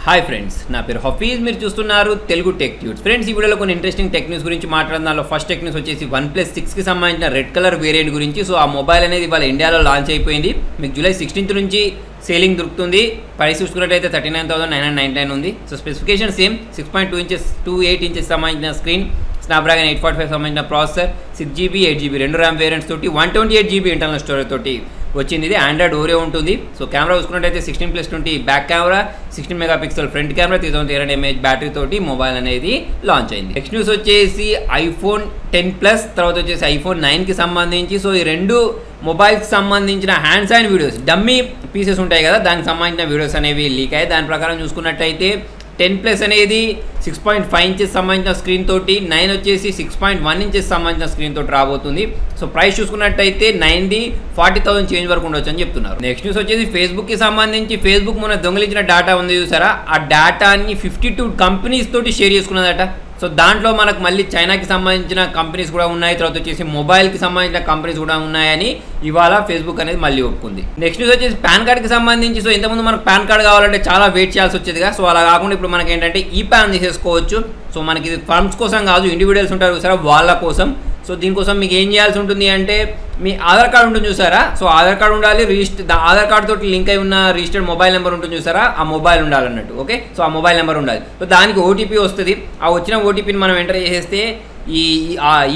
Hi friends, నా పేరు హఫీజ్. మీరు చూస్తున్నారు తెలుగు టెక్ ట్యూట్స్. ఫ్రెండ్స్, ఈ వీడియోలో కొన్ని ఇంట్రెస్టింగ్ టెక్ న్యూస్ గురించి మాట్లాడదాంలో ఫస్ట్ టెక్ న్యూస్ వచ్చేసి OnePlus 6కి సంబంధించిన రెడ్ కలర్ వేరియంట్ గురించి. సో ఆ మొబైల్ అనేది ఇవాళ ఇండియాలో లాంచ్ అయిపోయింది. మీకు జూలై 16th నుంచి సేలింగ్ దొరుకుతుంది. ప్రైస్ చూసుకున్నట్టయితే 39,999 ఉంది. So specification same 6.2 inches 2.8 inches సంబంధించిన స్క్రీన్, స్నాప్డ్రాగన్ 845 సంబంధించిన ప్రాసెసర్, 6GB 8GB రెండు ర్యామ్ వేరియంట్స్ తోటి 128GB ఇంటర్నల్ స్టోరేజ్ తోటి వచ్చింది. ఇది ఆండ్రాయిడ్ ఓరియో ఉంటుంది. సో కెమెరా చూసుకున్నట్టయితే 16+20 back camera, 16 megapixel front camera, 3300 mAh battery తోటి మొబైల్ అనేది లాంచ్ అయింది. నెక్స్ట్ న్యూస్ వచ్చేసి iPhone 10 Plus, తర్వాత వచ్చేసి iPhone 9కి సంబంధించి. సో ఈ రెండు మొబైల్కి సంబంధించిన hands and videos, dummy pieces ఉంటాయి కదా, దానికి సంబంధించిన వీడియోస్ అనేవి లీక్ అయ్యాయి. దాని ప్రకారం చూసుకున్నట్టయితే 10 Plus అనేది 6.5 ఇంచెస్ సంబంధించిన స్క్రీన్ తోటి, 9 వచ్చేసి 6.1 ఇంచెస్ సంబంధించిన స్క్రీన్ తోటి రాబోతుంది. సో ప్రైస్ చూసుకున్నట్టయితే 9ది 40,000 చేంజ్ వరకు ఉండొచ్చు అని చెప్తున్నారు. నెక్స్ట్ న్యూస్ వచ్చేసి ఫేస్బుక్కి సంబంధించి. ఫేస్బుక్ మొన్న దొంగిలించిన డేటా ఉంది చూసారా, ఆ డేటాని 52 కంపెనీస్ తోటి షేర్ చేసుకున్నదట. సో దాంట్లో మనకు మళ్ళీ చైనాకి సంబంధించిన కంపెనీస్ కూడా ఉన్నాయి, తర్వాత వచ్చేసి మొబైల్కి సంబంధించిన కంపెనీస్ కూడా ఉన్నాయని ఇవాళ ఫేస్బుక్ అనేది మళ్ళీ ఒప్పుకుంది. నెక్స్ట్ న్యూస్ వచ్చేసి పాన్ కార్డ్కి సంబంధించి. సో ఇంతకుముందు మనకు పాన్ కార్డ్ కావాలంటే చాలా వెయిట్ చేయాల్సి వచ్చేదిగా. సో అలా కాకుండా ఇప్పుడు మనకి ఏంటంటే ఈ పాన్ తీసేసుకోవచ్చు. సో మనకి ఇది ఫర్మ్స్ కోసం కాదు, ఇండివిజువల్స్ ఉంటారు చూసారా, వాళ్ళ కోసం. సో దీనికోసం మీకు ఏం చేయాల్సి ఉంటుంది అంటే, మీ ఆధార్ కార్డు ఉంటుంది చూసారా, సో ఆధార్ కార్డు ఉండాలి, ఆధార్ కార్డు తోటి లింక్ అయి ఉన్న రిజిస్టర్డ్ మొబైల్ నెంబర్ ఉంటుంది చూసారా, ఆ మొబైల్ ఉండాలన్నట్టు. ఓకే, సో ఆ మొబైల్ నెంబర్ ఉండాలి. సో దానికి ఓటీపీ వస్తుంది. ఆ వచ్చిన ఓటీపీని మనం ఎంటర్ చేసేస్తే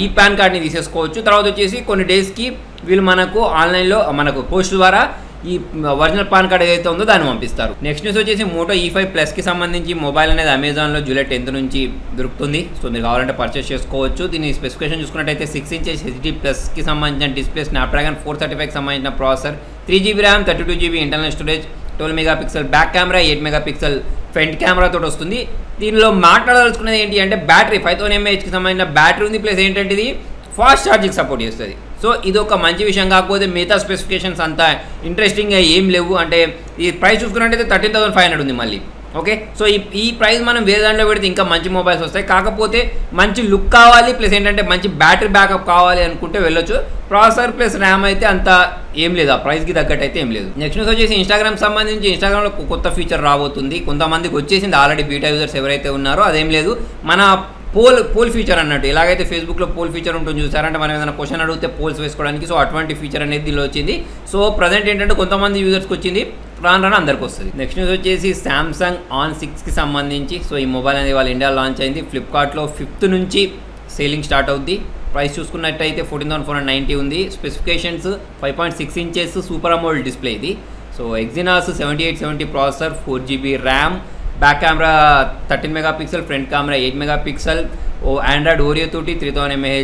ఈ పాన్ కార్డ్ని తీసేసుకోవచ్చు. తర్వాత వచ్చేసి కొన్ని డేస్కి వీళ్ళు మనకు ఆన్లైన్లో మనకు పోస్ట్ ద్వారా ఈ ఒరిజినల్ పాన్ కార్డ్ ఏదైతే ఉందో దాన్ని పంపిస్తారు. నెక్స్ట్ న్యూస్ వచ్చేసి మోటో E5 Plusకి సంబంధించి మొబైల్ అనేది అమెజాన్లో జూలై 10th నుంచి దొరుకుతుంది. సో మీరు కావాలంటే పర్చేస్ చేసుకోవచ్చు. దీని స్పెసిఫికేషన్ చూసుకున్నట్టయితే 6 ఇంచెస్ HD+కి సంబంధించిన డిస్ప్లే, స్నాప్డ్రాగన్ 435కి సంబంధించిన processor, 3GB RAM, 32GB internal storage, 12 megapixel back camera, 8 megapixel front camera తోటి వస్తుంది. దీనిలో మాట్లాడాల్సుకునేది ఏంటి అంటే, బ్యాటరీ 5000 mAhకి సంబంధించిన బ్యాటరీ ఉంది. ప్లస్ ఏంటంటే ఇది ఫాస్ట్ ఛార్జింగ్ సపోర్ట్ చేస్తుంది. సో ఇది ఒక మంచి విషయం. కాకపోతే మిగతా స్పెసిఫికేషన్స్ అంతా ఇంట్రెస్టింగ్గా ఏం లేవు. అంటే ఈ ప్రైస్ చూసుకున్నట్టయితే 13,500 ఉంది మళ్ళీ. ఓకే, సో ఈ ప్రైస్ మనం వేరే దాంట్లో పెడితే ఇంకా మంచి మొబైల్స్ వస్తాయి. కాకపోతే మంచి లుక్ కావాలి, ప్లస్ ఏంటంటే మంచి బ్యాటరీ బ్యాకప్ కావాలి అనుకుంటే వెళ్ళొచ్చు. ప్రాసెసర్ ప్లస్ ర్యామ్ అయితే అంత ఏం లేదు, ఆ ప్రైస్కి తగ్గట్టు అయితే ఏం లేదు. నెక్స్ట్ న్యూస్ వచ్చేసి ఇన్స్టాగ్రామ్ సంబంధించి. ఇన్స్టాగ్రామ్లో కొత్త ఫీచర్ రాబోతుంది. కొంతమందికి వచ్చేసింది ఆల్రెడీ, బీటా యూజర్స్ ఎవరైతే ఉన్నారో. అదేం లేదు, మన పోల్ ఫీచర్ అన్నట్టు. ఎలాగైతే ఫేస్బుక్లో పోల్ ఫీచర్ ఉంటుంది చూసారంటే, మనం ఏదైనా క్వశ్చన్ అడిగితే పోల్స్ వేసుకోవడానికి. సో అటువంటి ఫీచర్ అనేది దీనిలో వచ్చింది. సో ప్రజెంట్ ఏంటంటే కొంతమంది యూజర్స్కి వచ్చింది, రాను అందరికి వస్తుంది. నెక్స్ట్ న్యూస్ వచ్చేసి Samsung On 6కి సంబంధించి. సో ఈ మొబైల్ అనేది వాళ్ళ ఇండియా లాంచ్ అయింది. ఫ్లిప్కార్ట్లో 5th నుంచి సేలింగ్ స్టార్ట్ అవుద్ది. ప్రైస్ చూసుకున్నట్టయితే 14,490 ఉంది. Specifications 5.6 inches super AMOLED display ఇది. So Exynos 7870 processor, 4GB RAM, back camera 13 megapixel, front camera 8 megapixel, Android Oreo తోటి 3000 mAh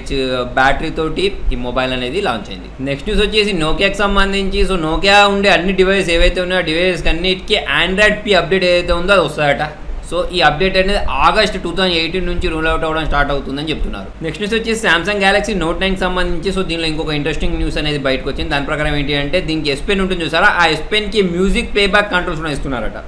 బ్యాటరీ తోటి ఈ మొబైల్ అనేది లాంచ్ అయింది. నెక్స్ట్ న్యూస్ వచ్చేసి నోకియాకి సంబంధించి. సో నోకియా ఉండే అన్ని డివైస్ ఏవైతే ఉన్నాయో, డివైస్ అన్నిటికీ ఆండ్రాయిడ్ P అప్డేట్ ఏదైతే ఉందో అది వస్తుందట. సో ఈ అప్డేట్ అనేది ఆగస్ట్ 2018 నుంచి రూల్ అవుట్ అవ్వడం స్టార్ట్ అవుతుందని చెప్తున్నారు. నెక్స్ట్ న్యూస్ వచ్చేసి Samsung Galaxy Note 9కి సంబంధించి. సో దీనిలో ఇంకొక ఇంట్రెస్టింగ్ న్యూస్ అనేది బయటకు వచ్చింది. దాని ప్రకారం ఏంటి అంటే, దీనికి S Pen ఉంటుంది చూసారా, ఆ S Penకి మ్యూజిక్ ప్లేబ్యాక్ కంట్రోల్స్ కూడా ఇస్తున్నారట.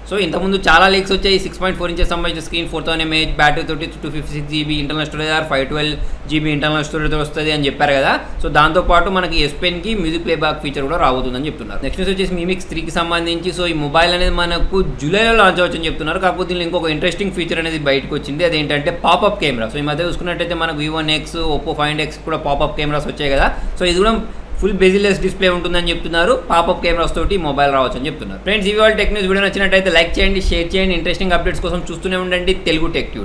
సో ఇంతకుముందు చాలా లీక్స్ వచ్చాయి. 6.4 ఇంచెస్ సంబంధించిన స్క్రీన్, 4000 mAh బ్యాటరీ తోటి, 256GB internal storage, 512GB internal storage వస్తుంది అని చెప్పారు కదా. సో దాంతోపాటు మనకి S Penకి మ్యూజిక్ ప్లేబ్యాక్ ఫీచర్ కూడా రాబోతుందని చెప్తున్నారు. నెక్స్ట్ వచ్చేసి Mi Mix 3కి సంబంధించి. సో ఈ మొబైల్ అనేది మనకు జూలైలో లాంచ్ అవ్వచ్చని చెప్తున్నారు. కాకపోతే దీనిలో ఇంకొక ఇంట్రెస్టింగ్ ఫీచర్ అనేది బయటకు వచ్చింది. అదేంటంటే పాపప్ కెమెరా. సో ఈ మధ్య చూసుకున్నట్టయితే మనకు Vivo-X, Oppo Find X కూడా పాపప్ కెమెరాస్ వచ్చాయి కదా. సో ఇది కూడా ఫుల్ బెజిల్లెస్ డిస్ప్లే ఉంటుందని చెప్తున్నారు. పాపప్ కెమెరాస్ తోటి మొబైల్ రావచ్చు అని చెప్తున్నారు. ఫ్రెండ్స్, ఈ వాళ్ళ టెక్ న్యూస్ వీడియో నచ్చినట్టయితే లైక్ చేయండి, షేర్ చేయండి. ఇంట్రెస్టింగ్ అప్డేట్స్ కోసం చూస్తూనే ఉండండి తెలుగు టెక్ ట్యూట్స్.